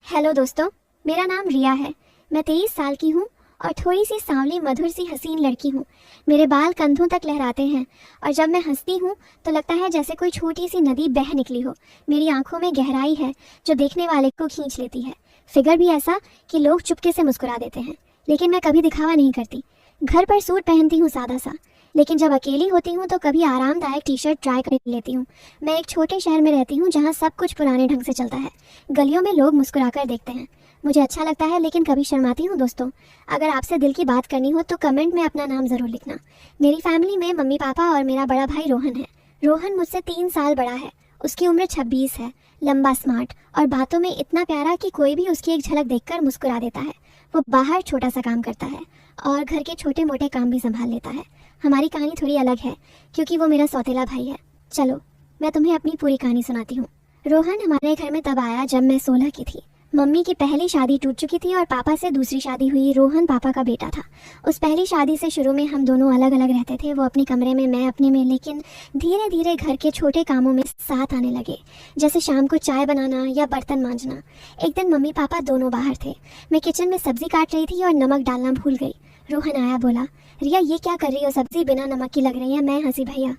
Hello दोस्तों, मेरा नाम रिया है। मैं 23 साल की हूँ और थोड़ी सी सांवली मधुर सी हसीन लड़की हूँ। मेरे बाल कंधों तक लहराते हैं और जब मैं हंसती हूँ तो लगता है जैसे कोई छोटी सी नदी बह निकली हो। मेरी आंखों में गहराई है जो देखने वाले को खींच लेती है। फिगर भी ऐसा कि लोग चुपके से मुस्कुरा देते हैं, लेकिन मैं कभी दिखावा नहीं करती। घर पर सूट पहनती हूँ सादा सा, लेकिन जब अकेली होती हूँ तो कभी आरामदायक टी शर्ट ट्राई कर लेती हूँ। मैं एक छोटे शहर में रहती हूँ जहाँ सब कुछ पुराने ढंग से चलता है। गलियों में लोग मुस्कुराकर देखते हैं, मुझे अच्छा लगता है, लेकिन कभी शर्माती हूँ। दोस्तों, अगर आपसे दिल की बात करनी हो तो कमेंट में अपना नाम ज़रूर लिखना। मेरी फैमिली में मम्मी पापा और मेरा बड़ा भाई रोहन है। रोहन मुझसे 3 साल बड़ा है। उसकी उम्र 26 है। लंबा, स्मार्ट और बातों में इतना प्यारा कि कोई भी उसकी एक झलक देखकर मुस्कुरा देता है। वो बाहर छोटा सा काम करता है और घर के छोटे मोटे काम भी संभाल लेता है। हमारी कहानी थोड़ी अलग है क्योंकि वो मेरा सौतेला भाई है। चलो मैं तुम्हें अपनी पूरी कहानी सुनाती हूँ। रोहन हमारे घर में तब आया जब मैं 16 की थी। मम्मी की पहली शादी टूट चुकी थी और पापा से दूसरी शादी हुई। रोहन पापा का बेटा था। उस पहली शादी से शुरू में हम दोनों अलग अलग रहते थे, वो अपने कमरे में, मैं अपने में। लेकिन धीरे धीरे घर के छोटे कामों में साथ आने लगे, जैसे शाम को चाय बनाना या बर्तन मांजना। एक दिन मम्मी पापा दोनों बाहर थे। मैं किचन में सब्जी काट रही थी और नमक डालना भूल गई। रोहन आया, बोला, रिया ये क्या कर रही हो, सब्जी बिना नमक की लग रही है। मैं हंसी, भैया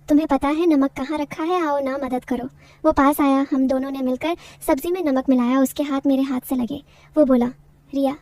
तुम्हें पता है नमक कहाँ रखा है, आओ ना मदद करो। वो पास आया, हम दोनों ने मिलकर सब्जी में नमक मिलाया। उसके हाथ मेरे हाथ से लगे। वो बोला, रिया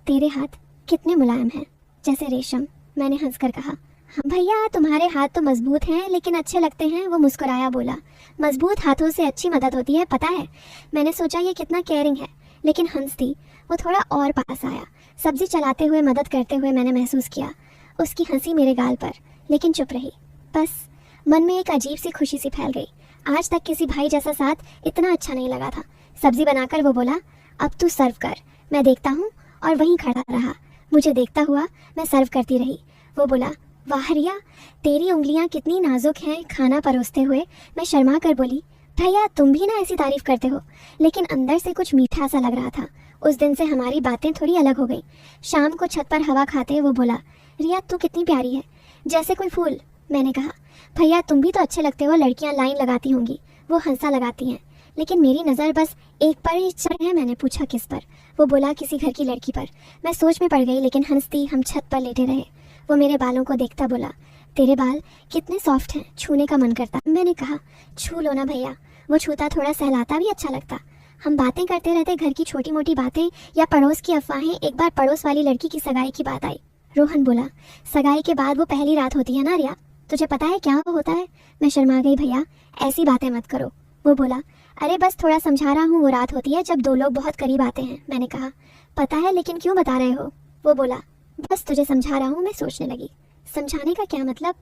तेरे हाथ कितने मुलायम हैं, जैसे रेशम। मैंने हंसकर कहा, हाँ भैया तुम्हारे हाथ तो मजबूत हैं लेकिन अच्छे लगते हैं। वो मुस्कुराया, बोला, मजबूत हाथों से अच्छी मदद होती है, पता है। मैंने सोचा ये कितना केयरिंग है, लेकिन हंस दी। वो थोड़ा और पास आया। सब्जी चलाते हुए, मदद करते हुए मैंने महसूस किया उसकी हंसी मेरे गाल पर, लेकिन चुप रही। बस मन में एक अजीब सी खुशी सी फैल गई। आज तक किसी भाई जैसा साथ इतना अच्छा नहीं लगा था। सब्जी बनाकर वो बोला, अब तू सर्व कर। मैं देखता हूँ और वहीं खड़ा रहा। मुझे देखता हुआ मैं सर्व करती रही। वो बोला, वाह रिया तेरी उंगलियां कितनी नाजुक हैं। खाना परोसते हुए मैं शर्मा कर बोली, भैया तुम भी ना ऐसी तारीफ करते हो। लेकिन अंदर से कुछ मीठा सा लग रहा था। उस दिन से हमारी बातें थोड़ी अलग हो गई। शाम को छत पर हवा खाते वो बोला, रिया तू कितनी प्यारी है, जैसे कोई फूल। मैंने कहा, भैया तुम भी तो अच्छे लगते हो, लड़कियां लाइन लगाती होंगी। वो हंसा लगाती हैं, लेकिन मेरी नज़र बस एक पर ही चढ़ है। मैंने पूछा, किस पर? वो बोला, किसी घर की लड़की पर। मैं सोच में पड़ गई, लेकिन हंसती हम छत पर लेटे रहे। वो मेरे बालों को देखता बोला, तेरे बाल कितने सॉफ्ट हैं, छूने का मन करता। मैंने कहा, छू लो ना भैया। वो छूता, थोड़ा सहलाता भी अच्छा लगता। हम बातें करते रहते, घर की छोटी मोटी बातें या पड़ोस की अफवाहें। एक बार पड़ोस वाली लड़की की सगाई की बात आई। रोहन बोला, सगाई के बाद वो पहली रात होती है ना रिया, तुझे पता है क्या वो होता है? मैं शर्मा गई, भैया ऐसी बातें मत करो। वो बोला, अरे बस थोड़ा समझा रहा हूँ, वो रात होती है जब दो लोग बहुत करीब आते हैं। मैंने कहा, पता है लेकिन क्यों बता रहे हो? वो बोला, बस तुझे समझा रहा हूँ। मैं सोचने लगी, समझाने का क्या मतलब,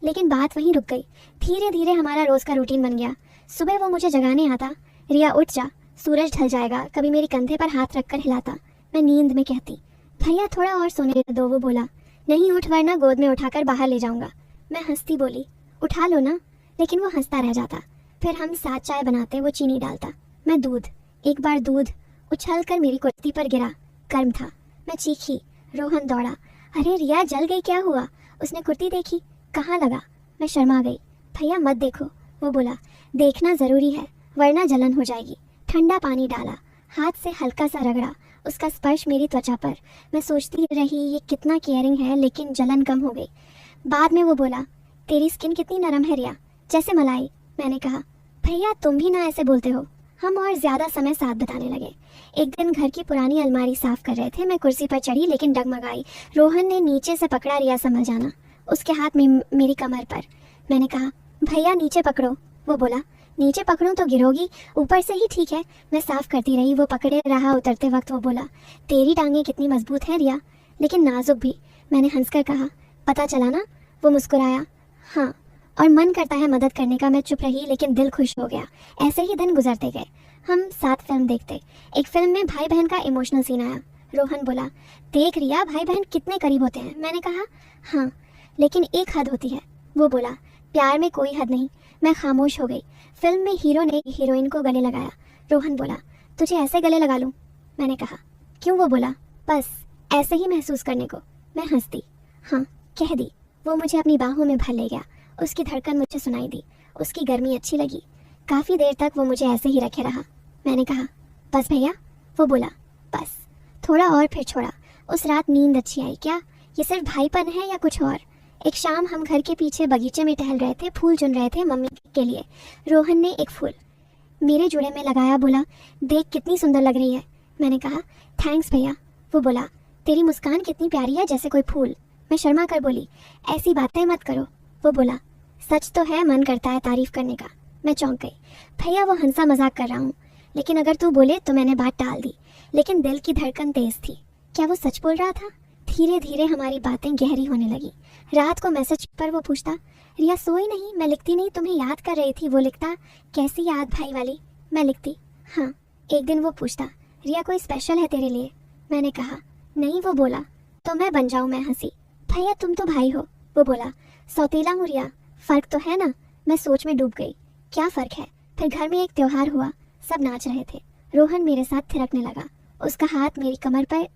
लेकिन बात वहीं रुक गई। धीरे धीरे हमारा रोज़ का रूटीन बन गया। सुबह वो मुझे जगाने आता, रिया उठ जा, सूरज ढल जाएगा। कभी मेरी कंधे पर हाथ रखकर हिलाता। मैं नींद में कहती, भैया थोड़ा और सोने दो। वो बोला, नहीं उठ, वरना गोद में उठाकर बाहर ले जाऊंगा। मैं हंसती बोली, उठा लो ना। लेकिन वो हंसता रह जाता। फिर हम साथ चाय बनाते, वो चीनी डालता, मैं दूध। एक बार दूध उछल कर मेरी कुर्ती पर गिरा, गर्म था। मैं चीखी, रोहन दौड़ा, अरे रिया जल गई, क्या हुआ? उसने कुर्ती देखी, कहाँ लगा? मैं शर्मा गई, भैया मत देखो। वो बोला, देखना ज़रूरी है वरना जलन हो जाएगी। ठंडा पानी डाला, हाथ से हल्का सा रगड़ा, उसका स्पर्श मेरी त्वचा पर। मैं सोचती रही ये कितना केयरिंग है, लेकिन जलन कम हो गई। बाद में वो बोला, तेरी स्किन कितनी नरम है रिया, जैसे मलाई। मैंने कहा, भैया तुम भी ना ऐसे बोलते हो। हम और ज़्यादा समय साथ बिताने लगे। एक दिन घर की पुरानी अलमारी साफ कर रहे थे। मैं कुर्सी पर चढ़ी लेकिन डगमगाई। रोहन ने नीचे से पकड़ा, रिया संभल जाना। उसके हाथ में मेरी कमर पर। मैंने कहा, भैया नीचे पकड़ो। वो बोला, नीचे पकड़ूं तो गिरोगी, ऊपर से ही ठीक है। मैं साफ करती रही, वो पकड़े रहा। उतरते वक्त वो बोला, तेरी टांगें कितनी मजबूत हैं रिया, लेकिन नाजुक भी। मैंने हंसकर कहा, पता चला ना? वो मुस्कुराया, हाँ, और मन करता है मदद करने का। मैं चुप रही, लेकिन दिल खुश हो गया। ऐसे ही दिन गुजरते गए। हम साथ फिल्म देखते। एक फिल्म में भाई बहन का इमोशनल सीन आया। रोहन बोला, देख रिया भाई बहन कितने करीब होते हैं। मैंने कहा, हाँ, लेकिन एक हद होती है। वो बोला, प्यार में कोई हद नहीं। मैं खामोश हो गई। फिल्म में हीरो ने हीरोइन को गले लगाया। रोहन बोला, तुझे ऐसे गले लगा लूँ? मैंने कहा, क्यों? वो बोला, बस ऐसे ही महसूस करने को। मैं हंसती, हाँ कह दी। वो मुझे अपनी बाहों में भर ले गया। उसकी धड़कन मुझे सुनाई दी, उसकी गर्मी अच्छी लगी। काफ़ी देर तक वो मुझे ऐसे ही रखे रहा। मैंने कहा, बस भैया वो बोला, बस थोड़ा और फिर छोड़ा। उस रात नींद अच्छी आई क्या? ये सिर्फ भाईपन है या कुछ और? एक शाम हम घर के पीछे बगीचे में टहल रहे थे, फूल चुन रहे थे मम्मी के लिए। रोहन ने एक फूल मेरे जोड़े में लगाया, बोला, देख कितनी सुंदर लग रही है। मैंने कहा, थैंक्स भैया। वो बोला, तेरी मुस्कान कितनी प्यारी है, जैसे कोई फूल। मैं शर्मा कर बोली, ऐसी बातें मत करो। वो बोला, सच तो है, मन करता है तारीफ करने का। मैं चौंक गई। भैया वो हंसा मजाक कर रहा हूँ, लेकिन अगर तू बोले तो मैंने बात टाल दी, लेकिन दिल की धड़कन तेज थी। क्या वो सच बोल रहा था? धीरे धीरे हमारी बातें गहरी होने लगी। रात को मैसेज पर वो पूछता, रिया सोई नहीं? मैं लिखती, नहीं तुम्हें याद कर रही थी। वो लिखता, कैसी याद भाई वाली? मैं लिखती, हाँ। एक दिन वो पूछता, रिया कोई स्पेशल है तेरे लिए? मैंने कहा, नहीं। वो बोला, तो मैं बन जाऊँ? मैं हंसी, भैया तुम तो भाई हो। वो बोला, सौतेला हूँ रिया, फर्क तो है ना? मैं सोच में डूब गई, क्या फर्क है? फिर घर में एक त्योहार हुआ, सब नाच रहे थे। रोहन मेरे साथ थिरकने लगा, उसका हाथ मेरी कमर पर।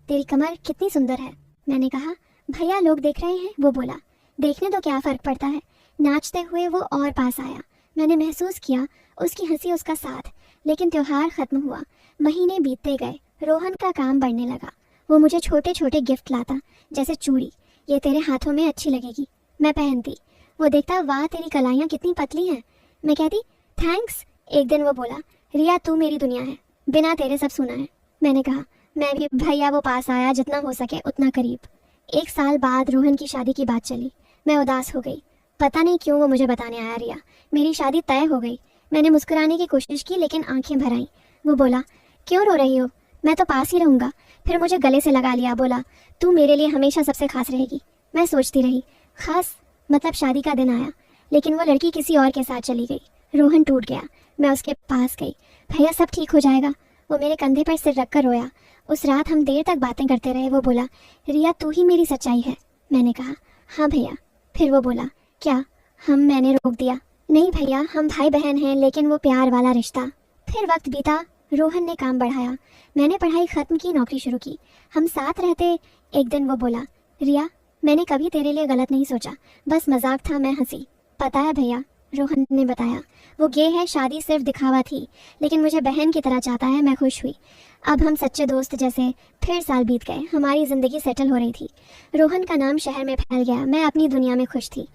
तेरी कमर कितनी सुंदर है। मैंने कहा, भैया लोग देख रहे हैं। वो बोला, देखने तो क्या फर्क पड़ता है। नाचते हुए वो और पास आया। मैंने महसूस किया उसकी हंसी, उसका साथ। लेकिन त्योहार खत्म हुआ, महीने बीतते गए, रोहन का काम बढ़ने लगा। वो मुझे छोटे छोटे गिफ्ट लाता, जैसे चूड़ी, ये तेरे हाथों में अच्छी लगेगी। मैं पहनती। वो देखता, वाह तेरी कलाइयाँ कितनी पतली हैं। मैं कहती, थैंक्स। एक दिन वो बोला, रिया तू मेरी दुनिया है, बिना तेरे सब सुना है। मैंने कहा, मैं भी। भैया वो पास आया, जितना हो सके उतना करीब। 1 साल बाद रोहन की शादी की बात चली। मैं उदास हो गई, पता नहीं क्यों वो मुझे बताने आया, रिया मेरी शादी तय हो गई। मैंने मुस्कुराने की कोशिश की, लेकिन आंखें भर आईं। वो बोला, क्यों रो रही हो? मैं तो पास ही रहूँगा। फिर मुझे गले से लगा लिया, बोला, तू मेरे लिए हमेशा सबसे खास रहेगी। मैं सोचती रही, खास मतलब? शादी का दिन आया, लेकिन वो लड़की किसी और के साथ चली गई। रोहन टूट गया। मैं उसके पास गई, भैया सब ठीक हो जाएगा। वो मेरे कंधे पर सिर रखकर रोया। उस रात हम देर तक बातें करते रहे। वो बोला, रिया तू ही मेरी सच्चाई है। मैंने कहा, हाँ भैया। फिर वो बोला, क्या मैंने रोक दिया? नहीं भैया, हम भाई बहन हैं, लेकिन वो प्यार वाला रिश्ता। फिर वक्त बीता, रोहन ने काम बढ़ाया, मैंने पढ़ाई खत्म की, नौकरी शुरू की, हम साथ रहते। एक दिन वो बोला, रिया मैंने कभी तेरे लिए गलत नहीं सोचा, बस मजाक था। मैं हंसी। पता है भैया, रोहन ने बताया, वो गे है, शादी सिर्फ दिखावा थी, लेकिन मुझे बहन की तरह चाहता है। मैं खुश हुई। अब हम सच्चे दोस्त जैसे। फिर साल बीत गए, हमारी ज़िंदगी सेटल हो रही थी। रोहन का नाम शहर में फैल गया, मैं अपनी दुनिया में खुश थी।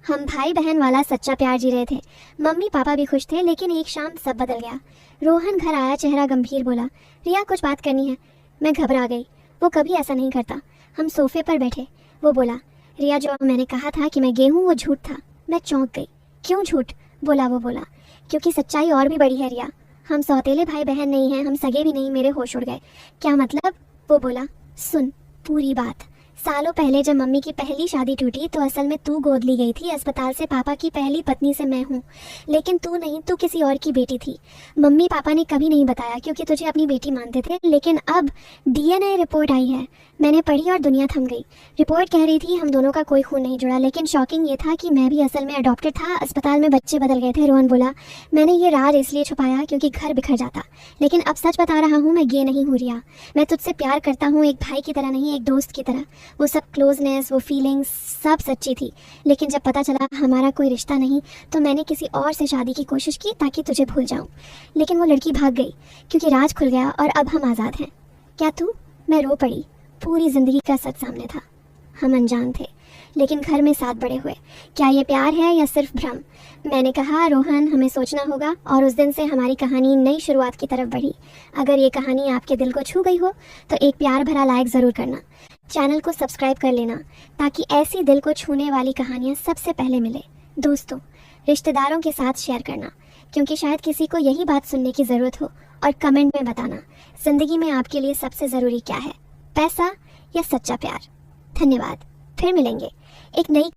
हम भाई बहन वाला सच्चा प्यार जी रहे थे। मम्मी पापा भी खुश थे, लेकिन एक शाम सब बदल गया। रोहन घर आया, चेहरा गंभीर, बोला, रिया कुछ बात करनी है। मैं घबरा गई, वो कभी ऐसा नहीं करता। हम सोफे पर बैठे। वो बोला, रिया जो मैंने कहा था कि मैं गे हूँ वो झूठ था। मैं चौंक गई। क्यों झूठ? वो बोला, क्योंकि सच्चाई और भी बड़ी है रिया। हम सौतेले भाई बहन नहीं हैं, हम सगे भी नहीं। मेरे होश उड़ गए। क्या मतलब? वो बोला, सुन पूरी बात। सालों पहले जब मम्मी की पहली शादी टूटी तो असल में तू गोद ली गई थी अस्पताल से। पापा की पहली पत्नी से मैं हूँ, लेकिन तू नहीं, तू किसी और की बेटी थी। मम्मी पापा ने कभी नहीं बताया, क्योंकि तुझे अपनी बेटी मानते थे। लेकिन अब DNA रिपोर्ट आई है, मैंने पढ़ी और दुनिया थम गई। रिपोर्ट कह रही थी हम दोनों का कोई खून नहीं जुड़ा, लेकिन शॉकिंग ये था कि मैं भी असल में अडॉप्टेड था। अस्पताल में बच्चे बदल गए थे। रोहन बोला, मैंने ये राज इसलिए छुपाया क्योंकि घर बिखर जाता, लेकिन अब सच बता रहा हूँ, मैं गे नहीं हूँ रिया। मैं तुझसे प्यार करता हूँ, एक भाई की तरह नहीं, एक दोस्त की तरह। वो सब क्लोजनेस, वो फीलिंग्स सब सच्ची थी। लेकिन जब पता चला हमारा कोई रिश्ता नहीं, तो मैंने किसी और से शादी की कोशिश की ताकि तुझे भूल जाऊं। लेकिन वो लड़की भाग गई, क्योंकि राज खुल गया और अब हम आज़ाद हैं। क्या तू? मैं रो पड़ी। पूरी जिंदगी का सच सामने था। हम अनजान थे, लेकिन घर में साथ बड़े हुए। क्या ये प्यार है या सिर्फ भ्रम? मैंने कहा, रोहन हमें सोचना होगा। और उस दिन से हमारी कहानी नई शुरुआत की तरफ बढ़ी। अगर ये कहानी आपके दिल को छू गई हो तो एक प्यार भरा लाइक ज़रूर करना। चैनल को सब्सक्राइब कर लेना, ताकि ऐसी दिल को छूने वाली कहानियाँ सबसे पहले मिले। दोस्तों, रिश्तेदारों के साथ शेयर करना, क्योंकि शायद किसी को यही बात सुनने की ज़रूरत हो। और कमेंट में बताना, ज़िंदगी में आपके लिए सबसे ज़रूरी क्या है, पैसा या सच्चा प्यार। धन्यवाद। फिर मिलेंगे एक नई